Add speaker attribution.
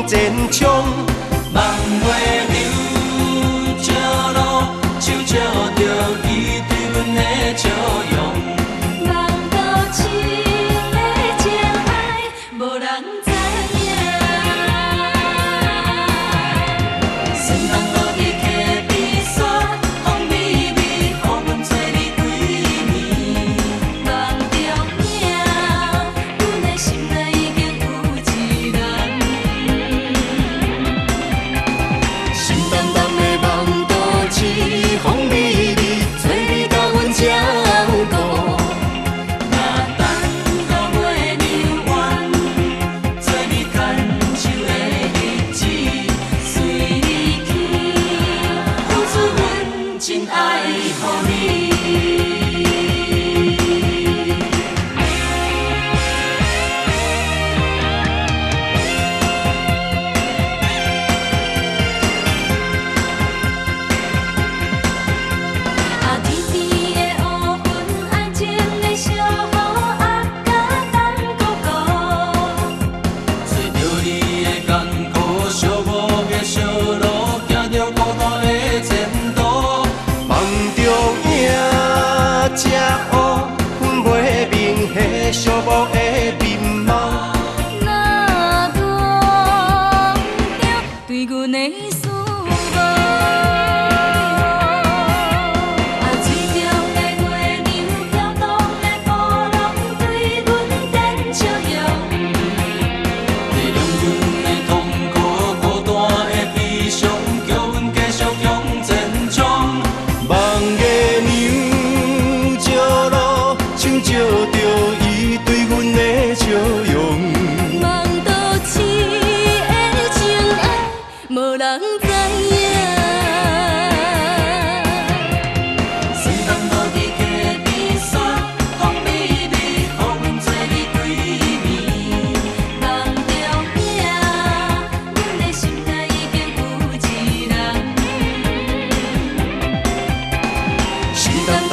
Speaker 1: 前冲。
Speaker 2: 望月流石路，手照着伊对阮的笑容。
Speaker 3: 望到深的情爱，无人知影。顺风落日溪边山，风微微，予阮做你对面。望着影，阮的心内已经有一人。
Speaker 1: 心淡淡的梦都市，风微微，做你甲阮照顾。
Speaker 2: 若等到月流圆，做你牵手的日子，随你去，付出阮真爱予你。
Speaker 3: 啊，天边的乌云，爱情的小雨，压甲等孤孤。
Speaker 2: 做着你的艰苦，寂寞的小路，行着孤单的前途。
Speaker 1: 望着影才黑，阮袂明迄寂寞的面貌。
Speaker 3: 若挡着对阮的思慕，啊，水中的月亮飘动的波浪，对阮展笑容。
Speaker 2: 体谅阮的痛苦，孤单的悲伤，叫阮继续向前冲。
Speaker 1: 望月娘石路，手照着伊对阮的笑容。
Speaker 3: 望到深的情爱，无人知影。
Speaker 2: 顺风落日溪边山，风微微，予阮做你对面。
Speaker 3: 望着影，阮的心内已经有一人。
Speaker 1: 心淡淡